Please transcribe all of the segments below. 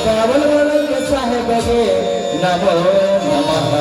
ಕಾವಲುಗಳ ಸಾಹೇಬಗೆ ನಮೋ ನಮಃ.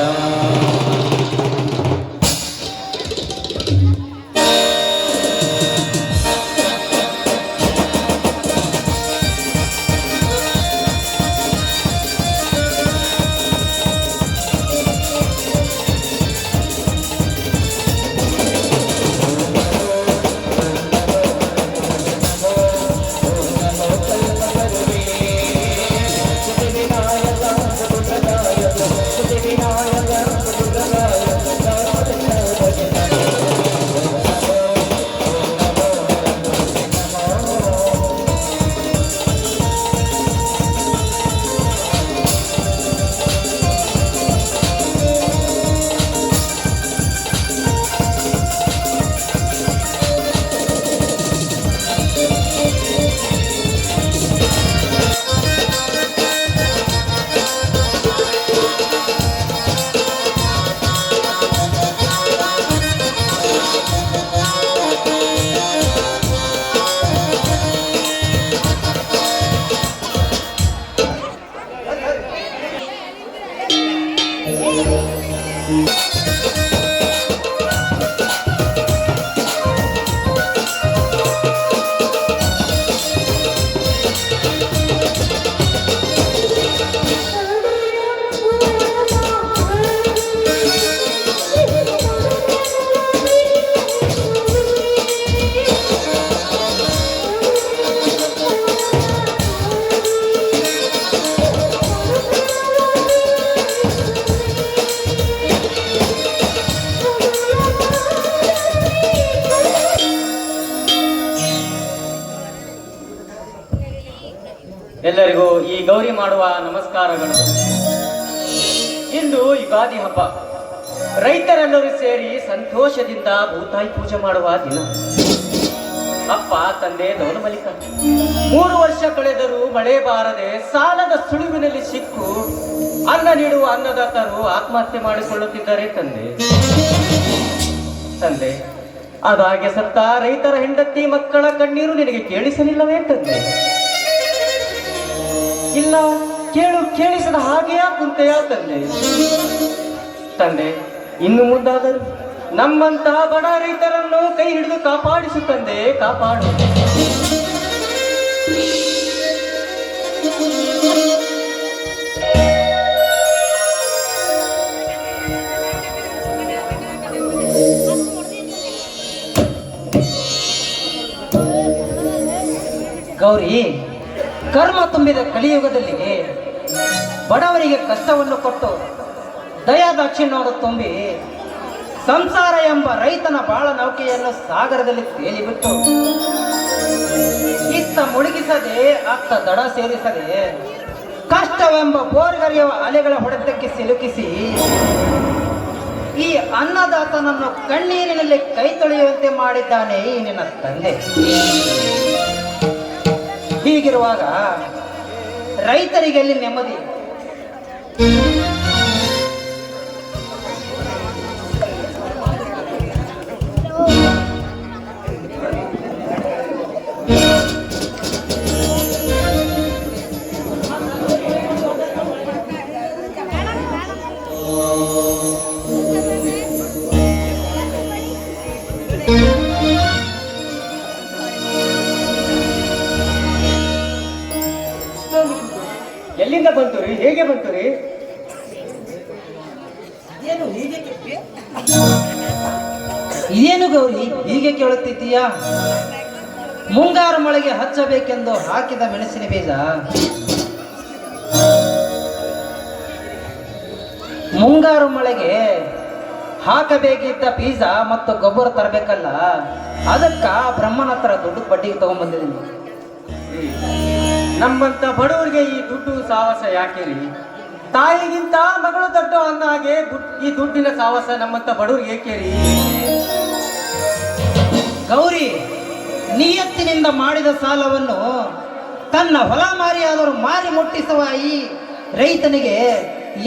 ಎಲ್ಲರಿಗೂ ಈ ಗೌರಿ ಮಾಡುವ ನಮಸ್ಕಾರಗಳು. ಇಂದು ಯುಗಾದಿ ಹಬ್ಬ, ರೈತರೆಲ್ಲರೂ ಸೇರಿ ಸಂತೋಷದಿಂದ ಭೂತಾಯಿ ಪೂಜೆ ಮಾಡುವ ದಿನ. ಅಪ್ಪ ತಂದೆ ದೌಲಮಲಿಕ 3 ವರ್ಷ ಕಳೆದರೂ ಮಳೆ ಬಾರದೆ ಸಾಲದ ಸುಳಿವಿನಲ್ಲಿ ಸಿಕ್ಕು ಅನ್ನ ನೀಡುವ ಅನ್ನದಾತರು ಆತ್ಮಹತ್ಯೆ ಮಾಡಿಕೊಳ್ಳುತ್ತಿದ್ದಾರೆ. ತಂದೆ ಅದಾಗೆ ಸತ್ತ ರೈತರ ಹೆಂಡತಿ ಮಕ್ಕಳ ಕಣ್ಣೀರು ನಿನಗೆ ಕೇಳಿಸಲಿಲ್ಲವೇ ತಂದೆ? ಇಲ್ಲ, ಕೇಳಿಸದ ಹಾಗೆಯಾ ಕುಂತೆಯಾ ತಂದೆ? ಇನ್ನು ಮುಂದಾದರೂ ನಮ್ಮಂತಹ ಬಡ ರೈತರನ್ನು ಕೈ ಹಿಡಿದು ಕಾಪಾಡಿಸು ತಂದೆ, ಕಾಪಾಡು. ಗೌರಿ, ಕರ್ಮ ತುಂಬಿದ ಕಲಿಯುಗದಲ್ಲಿ ಬಡವರಿಗೆ ಕಷ್ಟವನ್ನು ಕೊಟ್ಟು ದಯಾದಾಕ್ಷಿಣ್ಯವನ್ನು ತುಂಬಿ ಸಂಸಾರ ಎಂಬ ರೈತನ ಬಾಳ ನೌಕೆಯನ್ನು ಸಾಗರದಲ್ಲಿ ತೇಲಿಬಿಟ್ಟು ಇತ್ತ ಮುಳುಗಿಸದೆ ಅತ್ತ ದಡ ಸೇರಿಸದೆ ಕಷ್ಟವೆಂಬ ಬೋರ್ಗರಿಯುವ ಅಲೆಗಳ ಹೊಡೆತಕ್ಕೆ ಸಿಲುಕಿಸಿ ಈ ಅನ್ನದಾತನನ್ನು ಕಣ್ಣೀರಿನಲ್ಲಿ ಕೈ ತೊಳೆಯುವಂತೆ ಮಾಡಿದ್ದಾನೆ ಈ ನಿನ್ನ ತಂದೆ. ಹೀಗಿರುವಾಗ ರೈತರಿಗೆ ಎಲ್ಲಿ ನೆಮ್ಮದಿ? ಎಲ್ಲಿಂದ ಬಂತು ರೀ? ಹೇಗೆ ಬಂತು ರೀ? ಇದೇನು ಗೌರಿ ಹೀಗೆ ಕೇಳುತ್ತಿದ್ದೀಯಾ? ಮುಂಗಾರು ಮಳೆಗೆ ಹಚ್ಚಬೇಕೆಂದು ಹಾಕಿದ ಮೆಣಸಿನ ಬೀಜ ಮುಂಗಾರು ಮಳೆಗೆ ಹಾಕಬೇಕಿದ್ದ ಬೀಜ ಮತ್ತು ಗೊಬ್ಬರ ತರಬೇಕಲ್ಲ, ಅದಕ್ಕ ಬ್ರಹ್ಮನ ಹತ್ರ ದುಡ್ಡು ಬಡ್ಡಿಗೆ ತಗೊಂಡ್ಬಂದಿದ್ದೀನಿ. ನಮ್ಮಂತ ಬಡವರಿಗೆ ಈ ದುಡ್ಡು ಸಾಹಸ ಯಾಕೆ ರೀ? ತಾಯಿಗಿಂತ ಮಗಳು ದೊಡ್ಡ ಅನ್ನೋ ಹಾಗೆ ಈ ದುಡ್ಡಿನ ಸಾಹಸ ನಮ್ಮಂತ ಬಡವರಿಗೆ ಏಕೆ ರೀ? ಗೌರಿ, ನಿಯತ್ತಿನಿಂದ ಮಾಡಿದ ಸಾಲವನ್ನು ತನ್ನ ಹೊಲ ಮಾರಿಯಾದರೂ ಮಾರಿ ಮುಟ್ಟಿಸುವ ಈ ರೈತನಿಗೆ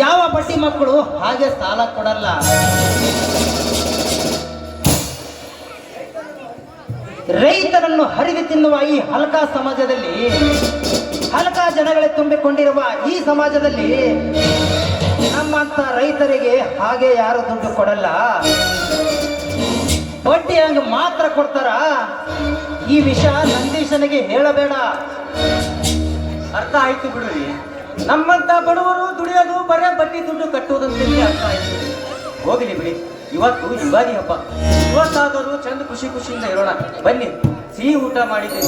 ಯಾವ ಬಡ್ಡಿ ಮಕ್ಕಳು ಹಾಗೆ ಸಾಲ ಕೊಡಲ್ಲ. ರೈತರನ್ನು ಹರಿದು ತಿನ್ನುವ ಈ ಹಲಕ ಸಮಾಜದಲ್ಲಿ, ಹಲಕ ಜನಗಳೇ ತುಂಬಿಕೊಂಡಿರುವ ಈ ಸಮಾಜದಲ್ಲಿ ನಮ್ಮಂತ ರೈತರಿಗೆ ಹಾಗೆ ಯಾರು ದುಡ್ಡು ಕೊಡಲ್ಲ. ಬಡ್ಡಿ ಹಂಗ ಮಾತ್ರ ಕೊಡ್ತಾರ. ಈ ವಿಷಯ ನಂದೀಶನಿಗೆ ಹೇಳಬೇಡ. ಅರ್ಥ ಆಯ್ತು ಬಿಡ್ರಿ. ನಮ್ಮಂತ ಬಡವರು ದುಡಿಯೋದು ಬರೇ ಬಡ್ಡಿ ದುಡ್ಡು ಕಟ್ಟುವುದಂತೇಳಿ ಅರ್ಥ ಆಯ್ತು. ಹೋಗಲಿ ಬಿಡಿ, ಇವತ್ತು ಯುಗಾದಿ ಹಬ್ಬ. ಇವತ್ತಾದರೂ ಚಂದ ಖುಷಿ ಖುಷಿಯಿಂದ ಇರೋಣ. ಬನ್ನಿ, ಸಿಹಿ ಊಟ ಮಾಡಿದ್ದೀವಿ.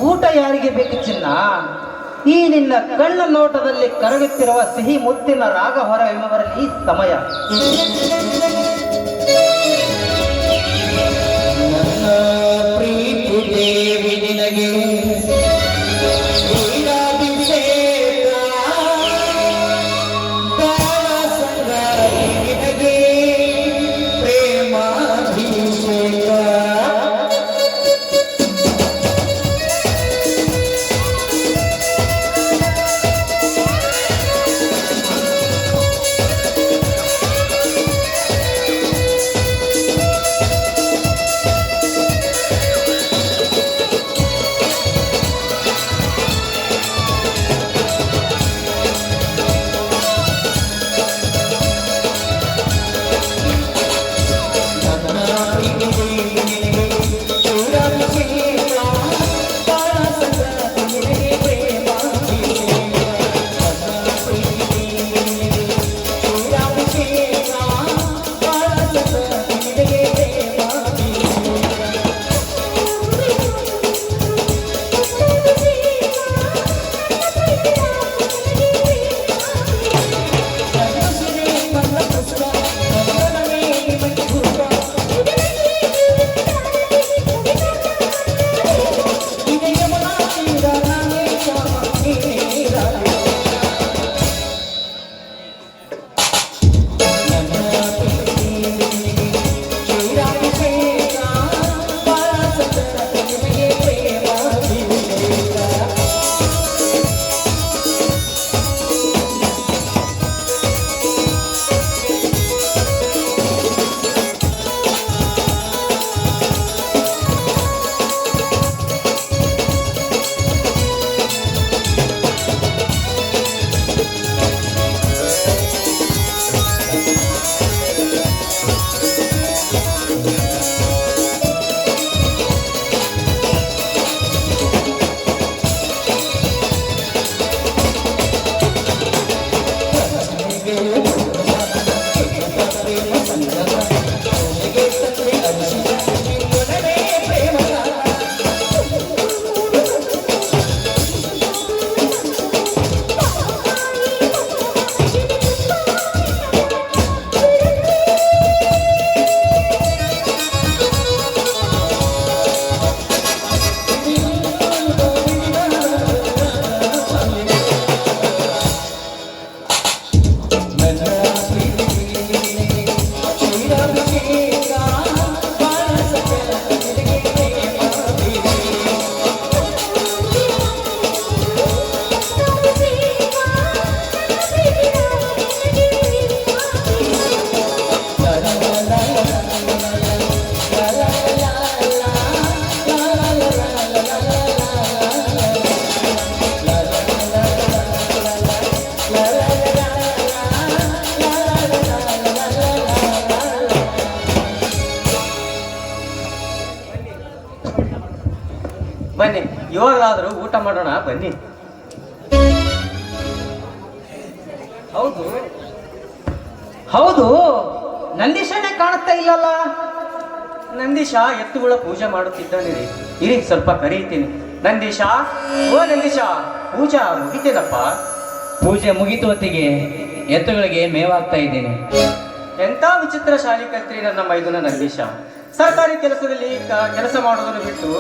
ಊಟ ಯಾರಿಗೆ ಬೇಕು ಚಿನ್ನ? ಈ ನಿನ್ನ ಕಣ್ಣ ನೋಟದಲ್ಲಿ ಕರಗುತ್ತಿರುವ ಸಿಹಿ ಮುತ್ತಿನ ರಾಗ ಹೊರಬರಲಿ ಸಮಯ. ನನ್ನ ಪ್ರೀತಿ ದೇವಿ ನಿನಗೆ ಕ್ಷೀರಾಭಿಷೇಕ, ಬಾಳ ಸಂಗಾರಿ ನಿನಗೆ ಪ್ರೇಮಾಭಿಷೇಕ. ಬನ್ನಿ, ಇವಾಗಲಾದರೂ ಊಟ ಮಾಡೋಣ. ಬನ್ನಿ. ಹೌದು ಹೌದು, ನಂದೀಶನೇ ಕಾಣುತ್ತಾ ಇಲ್ಲಲ್ಲ? ನಂದೀಶ ಎತ್ತುಗಳ ಪೂಜೆ ಮಾಡುತ್ತಿದ್ದಾನೆ. ಇರಿ, ಸ್ವಲ್ಪ ಕರೀತೀನಿ. ನಂದೀಶ, ಓ ನಂದೀಶ, ಪೂಜಾ ಮುಗಿತೇನಪ್ಪ? ಪೂಜೆ ಮುಗಿತು ಹೊತ್ತಿಗೆ ಎತ್ತುಗಳಿಗೆ ಮೇವಾಗ್ತಾ ಇದ್ದೇನೆ. ಎಂತ ವಿಚಿತ್ರ ಶಾಲಿ ಕಲ್ತ್ರಿ ನನ್ನ ಮೈದುನ ನಂದೀಶ. ಸರ್ಕಾರಿ ಕೆಲಸದಲ್ಲಿ ಕೆಲಸ ಮಾಡುವುದನ್ನು ಬಿಟ್ಟು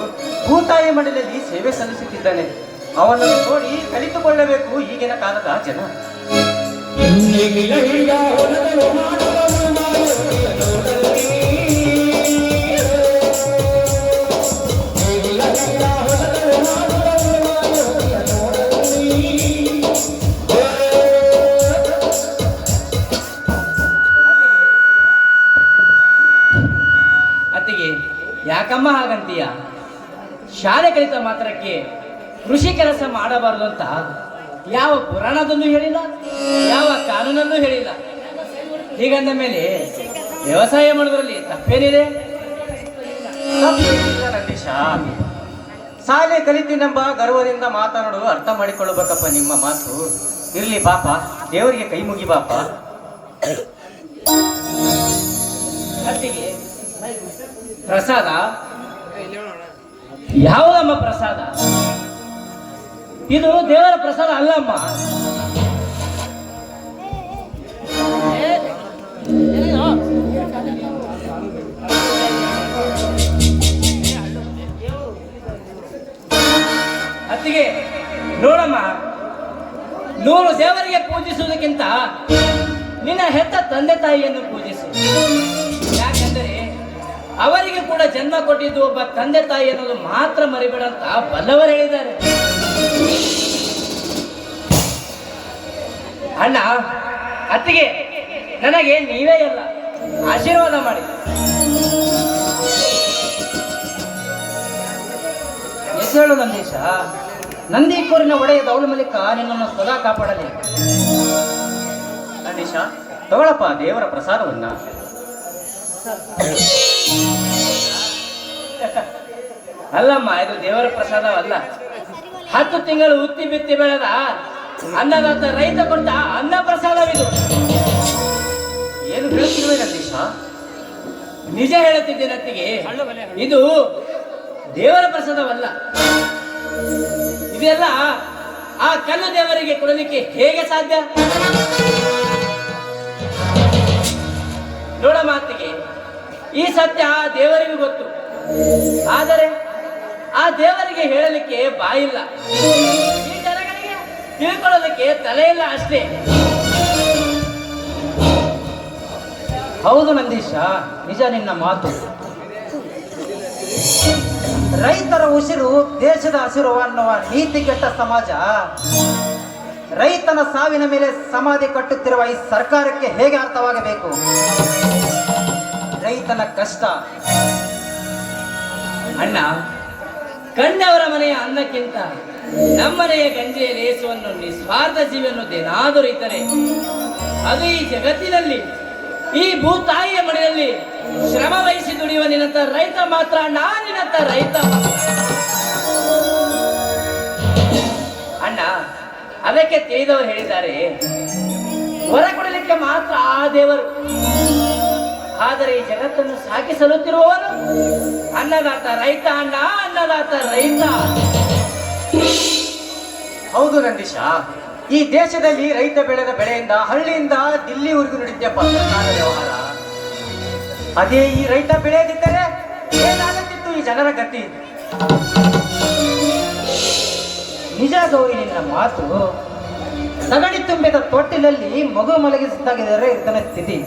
ಭೂತಾಯಿ ಮಡಿಲಲ್ಲಿ ಸೇವೆ ಸಲ್ಲಿಸುತ್ತಿದ್ದಾನೆ. ಅವನನ್ನು ನೋಡಿ ಕಲಿತುಕೊಳ್ಳಬೇಕು ಈಗಿನ ಕಾಲದ ಜನ. ನಮ್ಮ ಹಾಗಂತೀಯ? ಶಾಲೆ ಕಲಿತ ಮಾತ್ರಕ್ಕೆ ಕೃಷಿ ಕೆಲಸ ಮಾಡಬಾರದು ಅಂತ ಯಾವ ಪುರಾಣದಲ್ಲೂ ಹೇಳಿಲ್ಲ, ಯಾವ ಕಾನೂನಲ್ಲೂ ಹೇಳಿಲ್ಲ. ಹೀಗಂದ ಮೇಲೆ ವ್ಯವಸಾಯ ಮಾಡೋದ್ರಲ್ಲಿ ತಪ್ಪೇನಿದೆ? ತಪ್ಪೇನಿಲ್ಲ ನಂದೀಶ. ಶಾಲೆ ಕಲಿತೀನೆಂಬ ಗರ್ವದಿಂದ ಮಾತನಾಡು, ಅರ್ಥ ಮಾಡಿಕೊಳ್ಳಬೇಕಪ್ಪ ನಿಮ್ಮ ಮಾತು. ಇರ್ಲಿ ಪಾಪ, ದೇವರಿಗೆ ಕೈ ಮುಗಿ ಬಾಪ. ಅತ್ತಿಗೆ ಪ್ರಸಾದ ಯಾವುದಮ್ಮ ಪ್ರಸಾದ? ಇದು ದೇವರ ಪ್ರಸಾದ ಅಲ್ಲಮ್ಮ. ಅತ್ತಿಗೆ ನೋಡಮ್ಮ, 100 ದೇವರಿಗೆ ಪೂಜಿಸುವುದಕ್ಕಿಂತ ನಿನ್ನ ಹೆತ್ತ ತಂದೆ ತಾಯಿಯನ್ನು ಪೂಜಿಸು. ಯಾಕೆಂದರೆ ಅವರಿಗೆ ಕೂಡ ಜನ್ಮ ಕೊಟ್ಟಿದ್ದು ಒಬ್ಬ ತಂದೆ ತಾಯಿ ಅನ್ನೋದು ಮಾತ್ರ ಮರಿಬೇಡ ಅಂತ ಬಲ್ಲವರು ಹೇಳಿದ್ದಾರೆ. ಅಣ್ಣ, ಅತ್ತಿಗೆ ನನಗೆ ನೀವೇ ಎಲ್ಲ ಆಶೀರ್ವಾದ ಮಾಡಿ. ಎದ್ದೇಳು ನಂದೀಶ. ನಂದೀಕೂರಿನ ಒಡೆಯ ದೌಲಮಲಿಕ ನಿನ್ನನ್ನು ಸದಾ ಕಾಪಾಡಲಿ. ನಂದೀಶ, ತಗೊಳಪ್ಪ ದೇವರ ಪ್ರಸಾದವನ್ನ. ಅಲ್ಲಮ್ಮ, ಇದು ದೇವರ ಪ್ರಸಾದವಲ್ಲ. 10 ತಿಂಗಳು ಉತ್ತಿ ಬಿತ್ತಿ ಬೆಳೆದ ಅನ್ನದಾತ ರೈತ ಕೊಟ್ಟ ಅನ್ನ ಪ್ರಸಾದವಿದು. ಏನು ಹೇಳ್ತಿರುವೆ ನಂದೀಶ? ನಿಜ ಹೇಳುತ್ತಿದ್ದೇನೆ ಅತ್ತಿಗೆ, ಇದು ದೇವರ ಪ್ರಸಾದವಲ್ಲ. ಇದೆಲ್ಲ ಆ ಕಲ್ಲು ದೇವರಿಗೆ ಕೊಡಲಿಕ್ಕೆ ಹೇಗೆ ಸಾಧ್ಯ? ನೋಡ ಮಾತಿಗೆ, ಈ ಸತ್ಯ ಆ ದೇವರಿಗೂ ಗೊತ್ತು, ಆದರೆ ಆ ದೇವರಿಗೆ ಹೇಳಲಿಕ್ಕೆ ಬಾಯಿಲ್ಲ. ಈ ಜನಗಳಿಗೆ ತಿಳ್ಕೊಳ್ಳೋದಕ್ಕೆ ತಲೆ ಇಲ್ಲ ಅಷ್ಟೇ. ಹೌದು ನಂದೀಶ, ನಿಜ ನಿನ್ನ ಮಾತು. ರೈತರ ಉಸಿರು ದೇಶದ ಹಸಿರು ಅನ್ನುವ ನೀತಿ ಕೆಟ್ಟ ಸಮಾಜ ರೈತನ ಸಾವಿನ ಮೇಲೆ ಸಮಾಧಿ ಕಟ್ಟುತ್ತಿರುವ ಈ ಸರ್ಕಾರಕ್ಕೆ ಹೇಗೆ ಅರ್ಥವಾಗಬೇಕು? ರೈತನ ಕಷ್ಟ. ಅಣ್ಣ, ಕಂಡವರ ಮನೆಯ ಅನ್ನಕ್ಕಿಂತ ನಮ್ಮನೆಯ ಗಂಜಿಯ ಲೇಸುವನ್ನು ನಿಸ್ವಾರ್ಥ ಜೀವನ್ನುವುದೇನಾದರೂ ಇದ್ದರೆ ಅದು ಈ ಜಗತ್ತಿನಲ್ಲಿ, ಈ ಭೂತಾಯಿಯ ಮನೆಯಲ್ಲಿ ಶ್ರಮ ವಹಿಸಿ ದುಡಿಯುವ ನಿನ್ನಂತ ರೈತ ಮಾತ್ರ. ನಾನಿನಂತ ರೈತ ಅಣ್ಣ. ಅದಕ್ಕೆ ತಿಳಿದವರು ಹೇಳಿದ್ದಾರೆ, ಹೊರ ಕೊಡಲಿಕ್ಕೆ ಮಾತ್ರ ಆ ದೇವರು, ಆದರೆ ಈ ಜಗತ್ತನ್ನು ಸಾಕಿ ಸಲ್ಲುತ್ತಿರುವವನು ಅನ್ನದಾತ ರೈತ. ಅಣ್ಣ, ಅನ್ನದಾತ ರೈತ. ಹೌದು ನಂದೀಶ, ಈ ದೇಶದಲ್ಲಿ ರೈತ ಬೆಳೆದ ಬೆಳೆಯಿಂದ ಹಳ್ಳಿಯಿಂದ ದಿಲ್ಲಿವರೆಗೂ ನಡೀತಪ್ಪ ಸರ್ಕಾರ ವ್ಯವಹಾರ. ಅದೇ ಈ ರೈತ ಬೆಳೆಯದಿದ್ದರೆ ಏನಾಗುತ್ತಿತ್ತು ಈ ಜನರ ಗತಿ? ನಿಜ ಗೌರಿ ನಿನ್ನ ಮಾತು. ಸಗಣಿ ತುಂಬಿದ ತೊಟ್ಟಿಲಲ್ಲಿ ಮಗು ಮಲಗಿಸಿದ್ದಾಗಿದ್ದರೆ ಇತನ ಸ್ಥಿತಿ.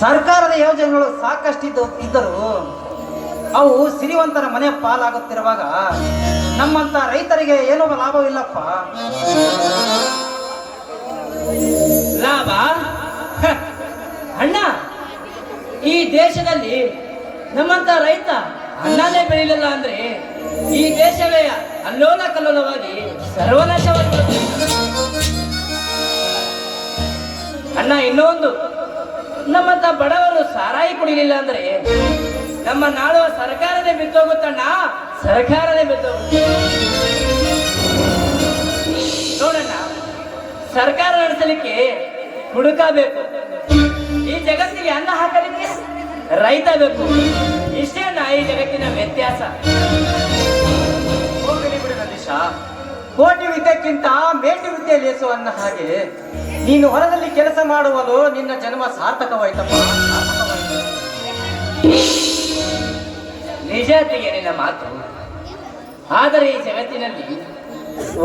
ಸರ್ಕಾರದ ಯೋಜನೆಗಳು ಸಾಕಷ್ಟಿದ್ದು ಇದ್ದರೂ ಅವು ಸಿರಿವಂತರ ಮನೆ ಪಾಲಾಗುತ್ತಿರುವಾಗ ನಮ್ಮಂತ ರೈತರಿಗೆ ಏನೋ ಲಾಭವಿಲ್ಲಪ್ಪ. ಲಾಭ? ಅಣ್ಣ, ಈ ದೇಶದಲ್ಲಿ ನಮ್ಮಂತ ರೈತ ಅನ್ನನೇ ಬೆಳಿಲಿಲ್ಲ ಅಂದ್ರೆ ಈ ದೇಶವೇ ಅಲ್ಲೋಲ ಕಲ್ಲೋಲವಾಗಿ ಸರ್ವನಾಶವಾಗಿ. ಅಣ್ಣ, ಇನ್ನೊಂದು, ನಮ್ಮಂತ ಬಡವರು ಸಾರಾಯಿ ಕುಡಿಲಿಲ್ಲ ಅಂದ್ರೆ ನಮ್ಮ ನಾಡುವ ಸರ್ಕಾರನೇ ಬಿದ್ದೋಗುತ್ತಣ್ಣ, ಸರ್ಕಾರನೇ ಬಿದ್ದೋಗುತ್ತೆ. ನೋಡಣ್ಣ, ಸರ್ಕಾರ ನಡೆಸಲಿಕ್ಕೆ ಹುಡುಕ ಬೇಕು, ಈ ಜಗತ್ತಿಗೆ ಅನ್ನ ಹಾಕಲಿಕ್ಕೆ ರೈತ ಬೇಕು. ಇಷ್ಟೇ ಈ ಜಗತ್ತಿನ ವ್ಯತ್ಯಾಸ. ಹೋಗಲಿ ಬಿಡು ನಂದೀಶ, ಕೋಟಿ ವಿದ್ಯೆಕ್ಕಿಂತ ಮೇಟಿ ವಿದ್ಯೆ ಲೇಸು ಅನ್ನ ಹಾಗೆ ನೀನು ಹೊರದಲ್ಲಿ ಕೆಲಸ ಮಾಡುವಲು ನಿನ್ನ ಜನ್ಮ ಸಾರ್ಥಕವಾಯ್ತಪ್ಪ, ಸಾರ್ಥಕವಾಯ್ತು. ನಿಜತೆಗೆ ನಿನ್ನ ಮಾತು. ಆದರೆ ಈ ಜಗತ್ತಿನಲ್ಲಿ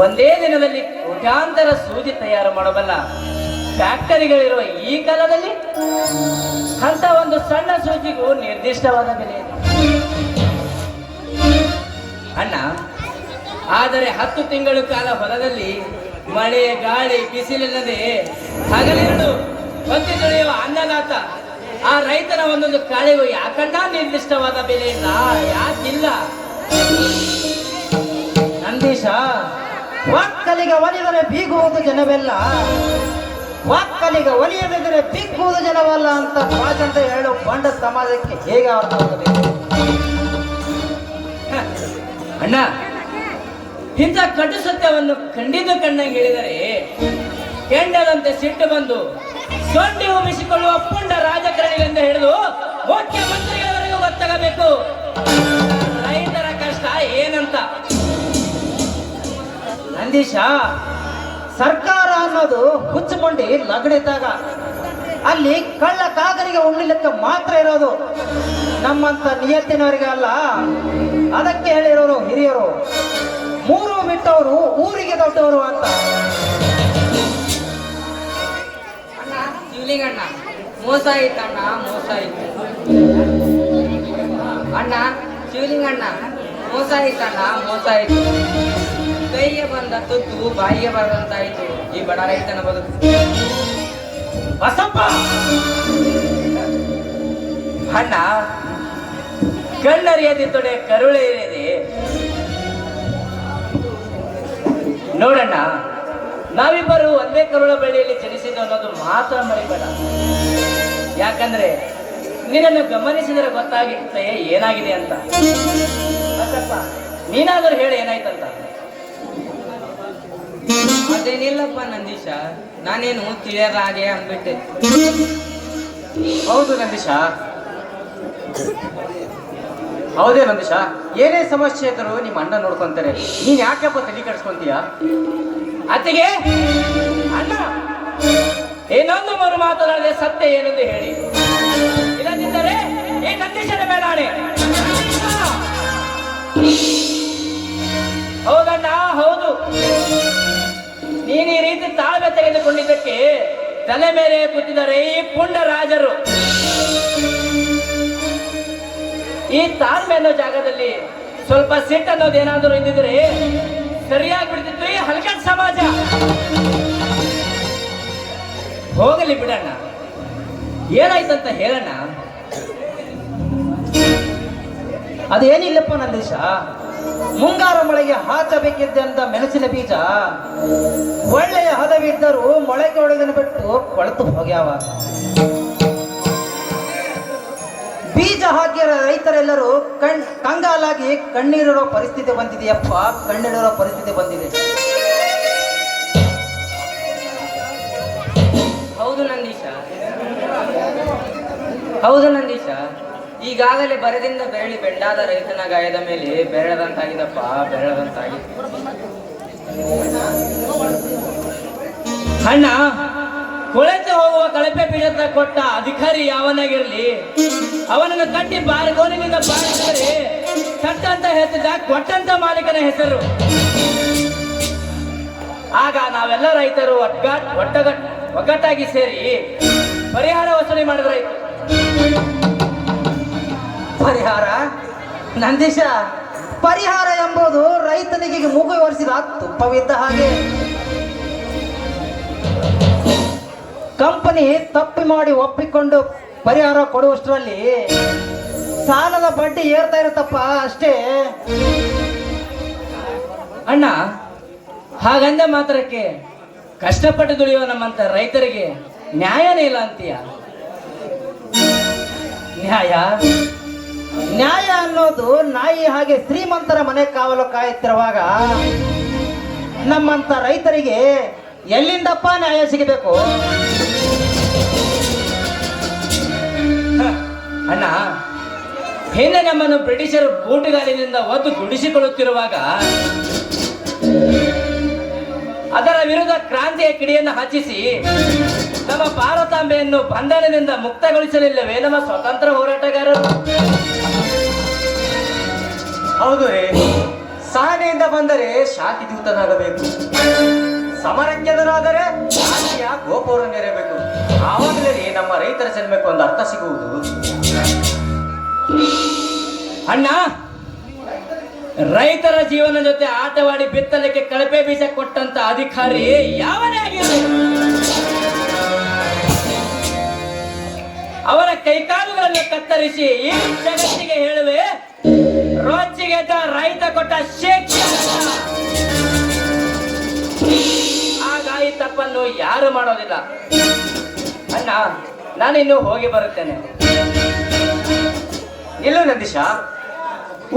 ಒಂದೇ ದಿನದಲ್ಲಿ ಕೋಟ್ಯಾಂತರ ಸೂಜಿ ತಯಾರು ಮಾಡಬಲ್ಲ ಫ್ಯಾಕ್ಟರಿಗಳಿರುವ ಈ ಕಾಲದಲ್ಲಿ ಅಂತ ಒಂದು ಸಣ್ಣ ಸೂಜಿಗೂ ನಿರ್ದಿಷ್ಟವಾದ ಬೆಲೆ ಇದೆ ಅಣ್ಣ. ಆದರೆ 10 ತಿಂಗಳ ಕಾಲ ಹೊಲದಲ್ಲಿ ಮಳೆ ಗಾಳಿ ಬಿಸಿಲಿಲ್ಲದೆ ಹಗಲಿರುಳು ಹೊತ್ತಿ ದುಡಿಯುವ ಅನ್ನದಾತ ಆ ರೈತನ ಒಂದೊಂದು ಕಾಳಿಗೂ ಯಾಕಂಡ ನಿರ್ದಿಷ್ಟವಾದ ಬೆಲೆ ಇಲ್ಲ, ಯಾಕಿಲ್ಲ? ನಂದೀಶ, ಒಕ್ಕಲಿಗೆ ಒಲಿದರೆ ಬೀಗುವುದು ಜನವೆಲ್ಲ, ಒಕ್ಕಲಿಗೆ ಒಲಿಯದಿದ್ದರೆ ಬಿಕ್ಕುವುದು ಜನವಲ್ಲ ಅಂತ ಭಾಷಣ ಹೇಳು ಬಂಡ ಸಮಾಜಕ್ಕೆ ಹೇಗೆ ಅರ್ಥವಾಗಬೇಕು? ಅಣ್ಣ, ಇಂಥ ಕಟು ಸತ್ಯವನ್ನು ಖಂಡಿತ ಕಣ್ಣಂಗೆ ಹೇಳಿದರೆ ಕೆಂಡದಂತೆ ಸಿಟ್ಟು ಬಂದು ಸೊಂಡಿ ಉಮಿಸಿಕೊಳ್ಳುವ ಪುಂಡ ರಾಜಕಾರಣಿಗಳಿಂದ ಹಿಡಿದು ಮುಖ್ಯಮಂತ್ರಿಗಳವರೆಗೂ ಗೊತ್ತಾಗಬೇಕು ರೈತರ ಕಷ್ಟ ಏನಂತ. ನಂದೀಶ, ಸರ್ಕಾರ ಅನ್ನೋದು ಹುಚ್ಚುಕೊಂಡಿ ಲಗಡಿದ್ದಾಗ ಅಲ್ಲಿ ಕಳ್ಳ ಕಾಗರಿಗೆ ಉಣ್ಲಿಕ್ಕೆ ಮಾತ್ರ ಇರೋದು. ನಮ್ಮಂತ ನಿಯತ್ತಿನವರಿಗೆ ಅಲ್ಲ. ಅದಕ್ಕೆ ಹೇಳಿರೋರು ಹಿರಿಯರು, ಮೂರು ಬಿಟ್ಟವರು ಊರಿಗೆ ದೊಡ್ಡವರು ಅಂತ. ಶಿವಲಿಂಗಣ್ಣ, ಮೋಸ ಆಯ್ತಣ್ಣ, ಮೋಸ ಆಯ್ತು ಅಣ್ಣ. ಶಿವಲಿಂಗಣ್ಣ, ಮೋಸ ಆಯ್ತಣ್ಣ, ಮೋಸ ಆಯ್ತು. ಕೈಗೆ ಬಂದ ತುತ್ತು ಬಾಯಿಗೆ ಬರದಂತಾಯ್ತು ಈ ಬಡ ರೈತನ ಬದುಕು. ಬಸಪ್ಪ ಅಣ್ಣ, ಕಣ್ಣರಿಯದೆ ತೊಡೆ ಕರುಳೆ ಇರಿದೆ ನೋಡಣ್ಣ. ನಾವಿಬ್ಬರು ಒಂದೇ ಕರುಳ ಬಳ್ಳಿಯಲ್ಲಿ ಜನಿಸಿದ್ದು ಅನ್ನೋದು ಮಾತ್ರ ಮರಿಬೇಡ. ಯಾಕಂದ್ರೆ ನಿನ್ನನ್ನು ಗಮನಿಸಿದರೆ ಗೊತ್ತಾಗಿರುತ್ತೆ ಏನಾಗಿದೆ ಅಂತ. ಬಸಪ್ಪ, ನೀನಾದರೂ ಹೇಳಿ ಏನಾಯ್ತಂತ. ಅದೇನಿಲ್ಲಪ್ಪ ನಂದೀಶ, ನಾನೇನು ತಿಳಿಯದ ಹಾಗೆ ಅಂದ್ಬಿಟ್ಟೆ. ಹೌದು ನಂದೀಶ, ಹೌದೇ ನಂದೀಶ. ಏನೇ ಸಮಸ್ಯೆ ಇದ್ದರೂ ನಿಮ್ಮ ಅಣ್ಣ ನೋಡ್ಕೊಂತಾರೆ. ನೀನ್ ಯಾಕಪ್ಪ ತಲೆ ಕೆಡಿಸ್ಕೊಂತೀಯ? ಅತ್ತಿಗೆ ಅಣ್ಣ, ಇನ್ನೊಂದು ಮೂರು ಮಾತನಾಡದೆ ಸತ್ಯ ಏನೆಂದು ಹೇಳಿ, ಇಲ್ಲದಿದ್ದರೆ ಈ ನಂದೀಶನ ಮೇಲಾಣೆ. ಹೌದಣ್ಣ, ಹೌದು. ನೀನು ಈ ರೀತಿ ತಾಳ್ಮೆ ತೆಗೆದುಕೊಂಡಿದ್ದಕ್ಕೆ ತಲೆ ಮೇಲೆ ಕೂತಿದ್ದಾರೆ ಈ ಪುಂಡ ರಾಜರು. ಈ ತಾಳ್ಮೆ ಅನ್ನೋ ಜಾಗದಲ್ಲಿ ಸ್ವಲ್ಪ ಸಿಟ್ಟು ಅನ್ನೋದೇನಾದರೂ ಇದ್ದಿದ್ರೆ ಸರಿಯಾಗಿ ಬಿಡ್ತಿತ್ತು ಈ ಹಲ್ಕಟ್ ಸಮಾಜ. ಹೋಗಲಿ ಬಿಡಣ್ಣ, ಏನಾಯ್ತಂತ ಹೇಳಣ್ಣ. ಅದೇನಿಲ್ಲಪ್ಪ ನಂದೀಶ, ಮುಂಗಾರು ಮಳೆಗೆ ಹಾಕಬೇಕಿದ್ದಂತ ಮೆಣಸಿನ ಬೀಜ ಒಳ್ಳೆಯ ಹದವಿದ್ದರೂ ಮೊಳಕೆ ಒಳಗನ್ನು ಬಿಟ್ಟು ಕೊಳೆತು ಹೋಗ್ಯಾವ. ಬೀಜ ಹಾಕಿರೋ ರೈತರೆಲ್ಲರೂ ಕಂಗಾಲಾಗಿ ಕಣ್ಣೀರಿರೋ ಪರಿಸ್ಥಿತಿ ಬಂದಿದೆಯಪ್ಪ, ಕಣ್ಣೀರಿರೋ ಪರಿಸ್ಥಿತಿ ಬಂದಿದೆ. ಹೌದು ನಂದೀಶ, ಹೌದು ನಂದೀಶ. ಈಗಾಗಲೇ ಬರದಿಂದ ಬೆರಳಿ ಬೆಂಡಾದ ರೈತನ ಗಾಯದ ಮೇಲೆ ಬೆರಳದಂತಾಗಿದಪ್ಪ, ಬೆರಳದಂತಾಗಿದೆ. ಅಣ್ಣ, ಕೊಳೆತು ಹೋಗುವ ಕಳಪೆ ಬೀಜದ ಕೊಟ್ಟ ಅಧಿಕಾರಿ ಯಾವನಾಗಿರ್ಲಿ, ಅವನನ್ನು ಕಟ್ಟಿ ಬಾರ್ಗೋನಿನಿಂದ ಬಾರಿಸಿದರೆ ಕಟ್ಟಂತ ಹೆಸರಿದ ಕೊಟ್ಟಂತ ಮಾಲೀಕನ ಹೆಸರು. ಆಗ ನಾವೆಲ್ಲ ರೈತರು ಒಗ್ಗಟ್ಟಾಗಿ ಸೇರಿ ಪರಿಹಾರ ವಸೂಲಿ ಮಾಡಿದ್ರಾಯ್ತು. ಪರಿಹಾರ? ನಂದೀಶ, ಪರಿಹಾರ ಎಂಬುದು ರೈತನಿಗೆ ಮೂಗು ಒರೆಸಿದ ತುಪ್ಪವಿದ್ದ ಹಾಗೆ. ಕಂಪನಿ ತಪ್ಪಿ ಮಾಡಿ ಒಪ್ಪಿಕೊಂಡು ಪರಿಹಾರ ಕೊಡುವಷ್ಟರಲ್ಲಿ ಸಾಲದ ಬಡ್ಡಿ ಏರ್ತಾ ಇರುತ್ತಪ್ಪ, ಅಷ್ಟೇ. ಅಣ್ಣ, ಹಾಗಂದ ಮಾತ್ರಕ್ಕೆ ಕಷ್ಟಪಟ್ಟು ದುಡಿಯುವ ನಮ್ಮಂತ ರೈತರಿಗೆ ನ್ಯಾಯನೇ ಇಲ್ಲ ಅಂತೀಯ? ನ್ಯಾಯ ನ್ಯಾಯ ಅನ್ನೋದು ನಾಯಿ ಹಾಗೆ ಶ್ರೀಮಂತರ ಮನೆ ಕಾವಲು ಕಾಯುತ್ತಿರುವಾಗ ನಮ್ಮಂತ ರೈತರಿಗೆ ಎಲ್ಲಿಂದಪ್ಪ ನ್ಯಾಯ ಸಿಗಬೇಕು? ಅಣ್ಣ, ಹಿಂದೆ ನಮ್ಮನ್ನು ಬ್ರಿಟಿಷರು ಬೂಟುಗಾಲಿನಿಂದ ಒದ್ದು ದುಡಿಸಿಕೊಳ್ಳುತ್ತಿರುವಾಗ ಅದರ ವಿರುದ್ಧ ಕ್ರಾಂತಿಯ ಕಿಡಿಯನ್ನು ಹಚ್ಚಿಸಿ ನಮ್ಮ ಭಾರತಾಂಬೆಯನ್ನು ಬಂಧನದಿಂದ ಮುಕ್ತಗೊಳಿಸಲಿಲ್ಲವೇ ನಮ್ಮ ಸ್ವತಂತ್ರ ಹೋರಾಟಗಾರರು? ಹೌದು ರೇ, ಸಹನೆಯಿಂದ ಬಂದರೆ ಶಾಂತಿ ದೂತನಾಗಬೇಕು, ಸಮರಕ್ಕೆದರಾದರೆ ಶಾಂತಿಯ ಗೋಪುರ ನೆರಬೇಕು. ಆವಾಗಲೇ ನಮ್ಮ ರೈತರ ಜನ್ಮಕ್ಕೆ ಒಂದು ಅರ್ಥ ಸಿಗುವುದು. ಅಣ್ಣ, ರೈತರ ಜೀವನ ಜೊತೆ ಆಟವಾಡಿ ಬಿತ್ತಲಿಕ್ಕೆ ಕಳಪೆ ಬೀಜ ಕೊಟ್ಟಂತ ಅಧಿಕಾರಿ ಯಾವನೇ ಆಗಿರಲಿ, ಅವರ ಕೈಕಾಲುಗಳನ್ನು ಕತ್ತರಿಸಿ ಈ ಜಗತ್ತಿಗೆ ಹೇಳುವೆ, ರೋಚಿಗೆದ್ದ ರೈತ ಕೊಟ್ಟ ಶಿಕ್ಷೆ. ಆಗ ಈ ತಪ್ಪನ್ನು ಯಾರು ಮಾಡೋದಿಲ್ಲ. ಅಣ್ಣ, ನಾನಿನ್ನು ಹೋಗಿ ಬರುತ್ತೇನೆ. ಇಲ್ಲ ನಂದೀಶ,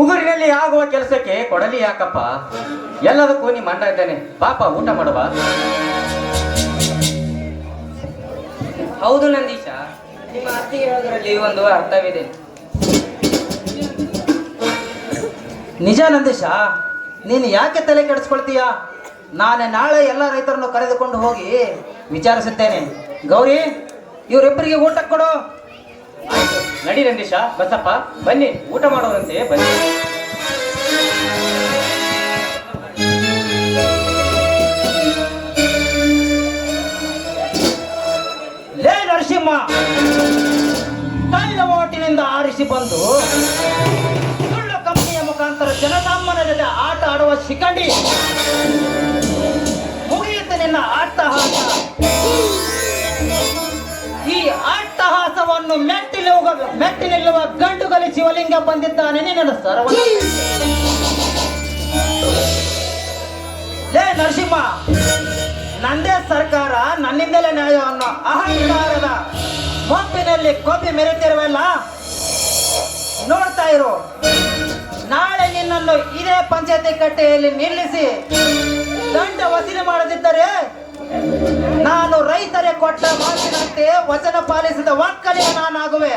ಉಗುರಿನಲ್ಲಿ ಆಗುವ ಕೆಲಸಕ್ಕೆ ಕೊಡಲಿ ಯಾಕಪ್ಪ? ಎಲ್ಲದಕ್ಕೂ ನಿಮ್ಮ ಅಣ್ಣ ಇದ್ದಾನೆ. ಪಾಪ ಊಟ ಮಾಡುವ. ಹೌದು ನಂದೀಶ, ನಿಮ್ಮ ಅತ್ತಿ ಹೇಳೋದ್ರಲ್ಲಿ ಒಂದು ಅರ್ಥವಿದೆ. ನಿಜ ನಂದೀಶ, ನೀನು ಯಾಕೆ ತಲೆ ಕೆಡಿಸ್ಕೊಳ್ತೀಯ? ನಾಳೆ ಎಲ್ಲ ರೈತರನ್ನು ಕರೆದುಕೊಂಡು ಹೋಗಿ ವಿಚಾರಿಸುತ್ತೇನೆ. ಗೌರಿ, ಇವರಿಬ್ಬರಿಗೆ ಊಟ ಕೊಡು. ನಡಿ ನಂದೀಶ, ಬಸಪ್ಪ ಬನ್ನಿ, ಊಟ ಮಾಡೋರಂತೆ ಬನ್ನಿ. ಲೇ ನರಸಿಂಹ, ಕಳ್ಳ ಓಟಿನಿಂದ ಆರಿಸಿ ಬಂದು ಸುಳ್ಳು ಕಂಪನಿಯ ಮುಖಾಂತರ ಜನಸಾಮಾನ್ಯರ ಜೊತೆ ಆಟ ಆಡುವ ಶಿಖಂಡಿ, ಮುಗಿಯುತ್ತೆ ನಿನ್ನ ಅಟ್ಟಹಾಸ. ಈ ಅಟ್ಟಹಾಸವನ್ನು ಮೆಟ್ಟಿ ನಿಲ್ಲುವ ಗಂಡುಗಲಿ ಶಿವಲಿಂಗ ಬಂದಿದ್ದಾನೆ ನಿನ್ನ ಸರ್ವ. ಲೇ ನರಸಿಂಹ, ನಂದೇ ಸರ್ಕಾರ, ನನ್ನಿಂದಲೇ ನ್ಯಾಯ ಅನ್ನೋ ಅಹಂಕಾರದ ಮೊಪ್ಪಿನಲ್ಲಿ ಕೊಬ್ಬಿ ಮೆರೆತಿರುವಲ್ಲ, ನೋಡ್ತಾ ಇರು. ನಾಳೆ ನಿನ್ನನ್ನು ಇದೇ ಪಂಚಾಯತಿ ಕಟ್ಟೆಯಲ್ಲಿ ನಿಲ್ಲಿಸಿ ದಂಡ ವಸೂಲಿ ಮಾಡದಿದ್ದರೆ ನಾನು ರೈತರೇ ಕೊಟ್ಟ ಮಾತಿನಂತೆ ವಚನ ಪಾಲಿಸಿದ ಒಕ್ಕಲಿಗ ನಾನಾಗುವೆ.